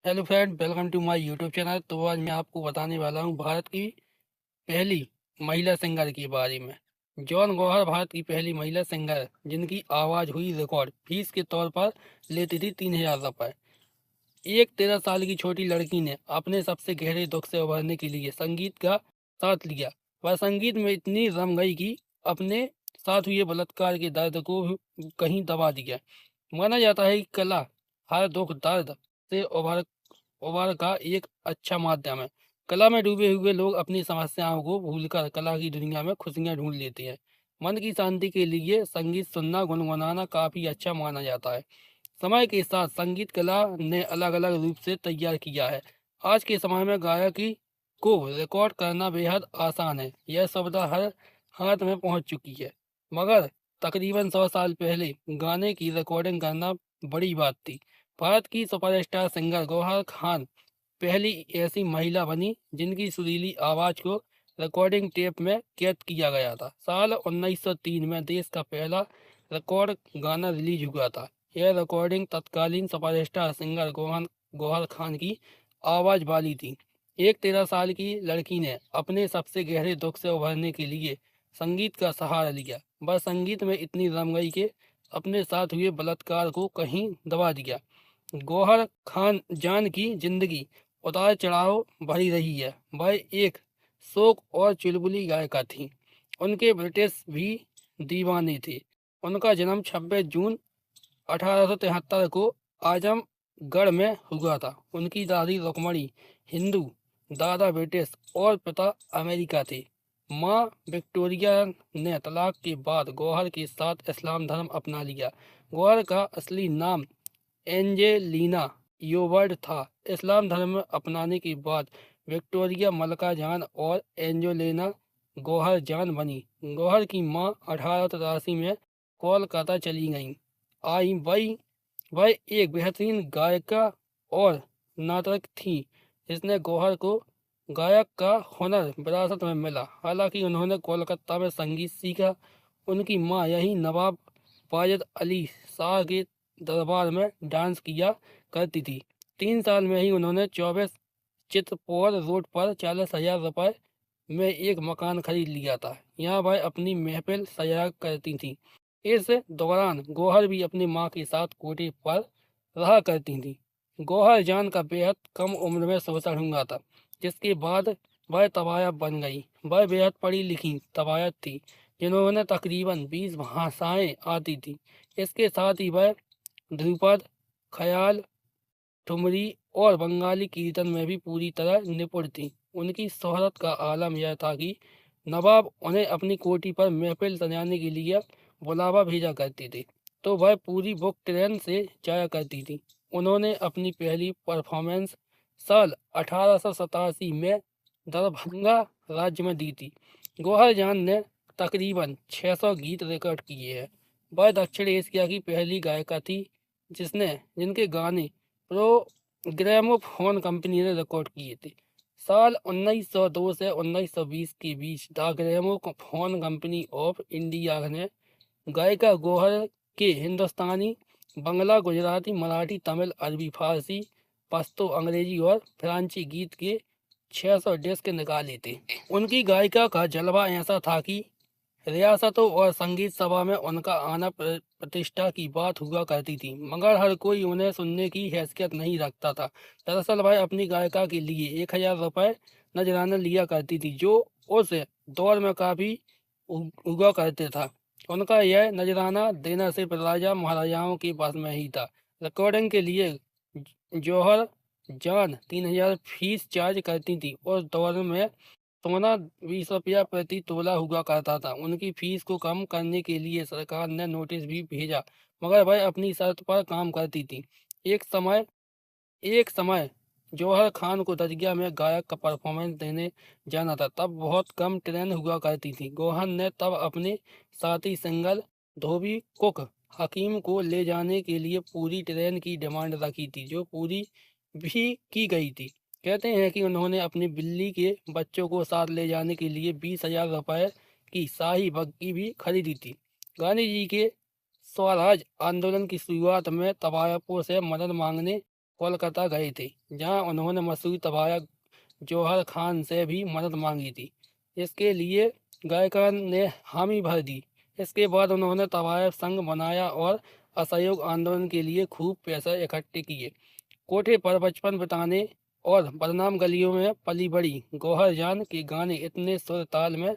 Hello friend, welcome to my YouTube channel. तो आज मैं आपको बताने वाला हूँ भारत की पहली महिला सिंगर के बारे में। जॉन गौहर भारत की पहली महिला सिंगर जिनकी आवाज़ हुई रिकॉर्ड। फीस के तौर पर लेती थी 3,000 रुपये। एक 13 साल की छोटी लड़की ने अपने सबसे गहरे दुख से उभरने के लिए संगीत का साथ लिया। वह संगीत में इतनी रम गई कि अपने साथ हुए बलात्कार के दर्द को भी कहीं दबा दिया। माना जाता है कि कला हर दुख दर्द से उभर का एक अच्छा माध्यम है। कला में डूबे हुए लोग अपनी समस्याओं को भूलकर कला की दुनिया में खुशियां ढूंढ लेते हैं। मन की शांति के लिए संगीत सुनना गुनगुनाना काफी अच्छा माना जाता है। समय के साथ संगीत कला ने अलग अलग रूप से तैयार किया है। आज के समय में गायकी को रिकॉर्ड करना बेहद आसान है। यह सुविधा हर हाथ में पहुंच चुकी है। मगर तकरीबन 100 साल पहले गाने की रिकॉर्डिंग करना बड़ी बात थी। भारत की सुपरस्टार सिंगर गौहर खान पहली ऐसी महिला बनी जिनकी सुरीली आवाज को रिकॉर्डिंग टेप में कैद किया गया था। साल 1903 में देश का पहला रिकॉर्ड गाना रिलीज हुआ था। यह रिकॉर्डिंग तत्कालीन सुपरस्टार सिंगर गौहर खान की आवाज वाली थी। एक 13 साल की लड़की ने अपने सबसे गहरे दुख से उभरने के लिए संगीत का सहारा लिया। वह संगीत में इतनी रम गई कि अपने साथ हुए बलात्कार को कहीं दबा दिया। गौहर खान जान की जिंदगी उतार चढ़ाव भरी रही है। वह एक शोक और चुलबुली गायिका थी। उनके ब्रिटिश भी दीवाने थे। उनका जन्म 26 जून 1873 को आजमगढ़ में हुआ था। उनकी दादी रुक्मणी हिंदू, दादा ब्रिटिश और पिता अमेरिका थे। माँ विक्टोरिया ने तलाक के बाद गौहर के साथ इस्लाम धर्म अपना लिया। गौहर का असली नाम एंजेलिना योवर्ड था। इस्लाम धर्म अपनाने के बाद विक्टोरिया मलका जान और एंजेलिना गौहर जान बनी। गौहर की मां 1883 में कोलकाता चली गईं। वह एक बेहतरीन गायिका और नाटक थी जिसने गौहर को गायक का हुनर विरासत में मिला। हालांकि उन्होंने कोलकाता में संगीत सीखा। उनकी मां यही नवाब वाजिद अली शाह के दरबार में डांस किया करती थी। 3 साल में ही उन्होंने 24 चित्रपौर रोड पर 40,000 रुपये में एक मकान खरीद लिया था। यहाँ वह अपनी महफिल सजाया करती थी। इस दौरान गौहर भी अपनी माँ के साथ कोठे पर रहा करती थी। गौहर जान का बेहद कम उम्र में शोषण हुआ था, जिसके बाद वह तवायफ बन गई। वह बेहद पढ़ी लिखी तवायफ थी जिन्होंने तकरीबन 20 भाषाएं आती थी। इसके साथ ही वह ध्रुपद, ख्याल, ठुमरी और बंगाली कीर्तन में भी पूरी तरह निपुण थी। उनकी शोहरत का आलम यह था कि नवाब उन्हें अपनी कोठी पर महफिल सजाने के लिए बुलावा भेजा करते थे, तो वह पूरी बुक ट्रेन से जाया करती थी। उन्होंने अपनी पहली परफॉर्मेंस साल 1887 में दरभंगा राज्य में दी थी। गौहर जान ने तकरीबन 600 गीत रिकॉर्ड किए हैं। वह दक्षिण एशिया की पहली गायिका थी जिनके गाने ग्रामोफोन कंपनी ने रिकॉर्ड किए थे। साल 1902 से 1920 के बीच the gramophone company of India ने गायिका गौहर के हिंदुस्तानी, बंगला, गुजराती, मराठी, तमिल, अरबी, फारसी, पश्तो, अंग्रेजी और फ्रांसी गीत के 600 डिस्क निकाले थे। उनकी गायिका का जलवा ऐसा था कि रियासतों और संगीत सभा में उनका आना प्रतिष्ठा की बात हुआ करती थी, मगर हर कोई उन्हें सुनने की हैसियत नहीं रखता था। दरअसल वह अपनी गायिका के लिए 1,000 रुपये नजराना लिया करती थी, जो उस दौर में काफी हुआ करते था। उनका यह नजराना देना सिर्फ राजा महाराजाओं के पास में ही था। रिकॉर्डिंग के लिए जौहर जान 3,000 फीस चार्ज करती थी। उस दौर में सोना 20 रुपया प्रति तोला हुआ करता था। उनकी फीस को कम करने के लिए सरकार ने नोटिस भी भेजा, मगर वह अपनी शर्त पर काम करती थी। एक समय जौहर खान को दरिया में गायक का परफॉर्मेंस देने जाना था। तब बहुत कम ट्रेन हुआ करती थी। गौहर ने तब अपने साथी सिंगर धोबी कुक हकीम को ले जाने के लिए पूरी ट्रेन की डिमांड रखी थी, जो पूरी भी की गई थी। कहते हैं कि उन्होंने अपनी बिल्ली के बच्चों को साथ ले जाने के लिए 20,000 रुपये की शाही बग्घी भी खरीदी थी। गांधी जी के स्वराज आंदोलन की शुरुआत में तवायफों से मदद मांगने कोलकाता गए थे, जहां उन्होंने मशहूर तवायक जौहर खान से भी मदद मांगी थी। इसके लिए गायिका ने हामी भर दी। इसके बाद उन्होंने तवायफ संघ बनाया और असहयोग आंदोलन के लिए खूब पैसा इकट्ठे किए। कोठे पर बचपन बिताने और बदनाम गलियों में पली बड़ी गौहर जान के गाने इतने सुर ताल में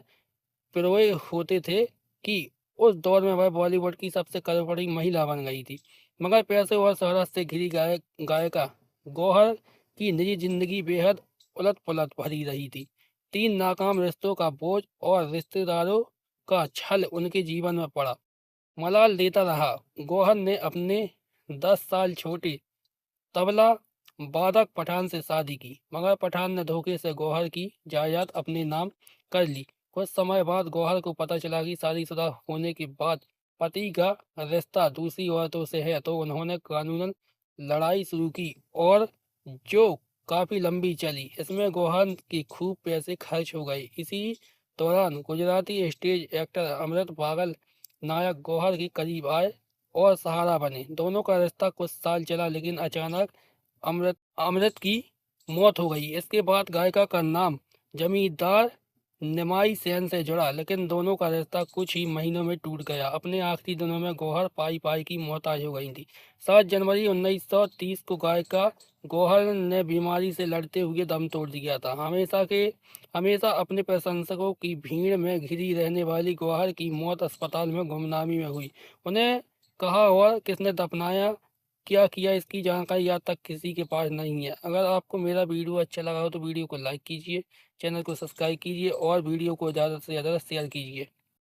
पिरोए होते थे कि उस दौर में वह बॉलीवुड की सबसे करोड़पति महिला बन गई थी। मगर पैसे और शोहरत से घिरी गायिका गौहर की निजी जिंदगी बेहद उलट पुलट भरी रही थी। 3 नाकाम रिश्तों का बोझ और रिश्तेदारों का छल उनके जीवन में पड़ा। मलाल देता रहा। गौहर ने अपने 10 साल छोटे तबला वादक पठान से शादी की, मगर पठान ने धोखे से गौहर की जायदाद अपने नाम कर ली। कुछ समय बाद गौहर को पता चला कि शादीशुदा होने के बाद पति का रिश्ता दूसरी औरतों से है, तो उन्होंने कानूनन लड़ाई शुरू की और जो काफी लंबी चली। इसमें गौहर के खूब पैसे खर्च हो गए। इसी दौरान गुजराती स्टेज एक्टर अमृत पागल नायक गौहर के करीब आए और सहारा बने। दोनों का रिश्ता कुछ साल चला, लेकिन अचानक अमृत अमृत की मौत हो गई। इसके बाद गायिका का नाम जमींदार निमाई सेन से जुड़ा, लेकिन दोनों का रिश्ता कुछ ही महीनों में टूट गया। अपने आखिरी दिनों में गौहर पाई पाई की मोहताज हो गई थी। 7 जनवरी 1930 को गायिका गौहर ने बीमारी से लड़ते हुए दम तोड़ दिया था। हमेशा अपने प्रशंसकों की भीड़ में घिरी रहने वाली गौहर की मौत अस्पताल में गुमनामी में हुई। उन्हें कहाँ और किसने दफनाया, क्या किया, इसकी जानकारी आज तक किसी के पास नहीं है। अगर आपको मेरा वीडियो अच्छा लगा हो तो वीडियो को लाइक कीजिए, चैनल को सब्सक्राइब कीजिए और वीडियो को ज़्यादा से ज़्यादा शेयर कीजिए।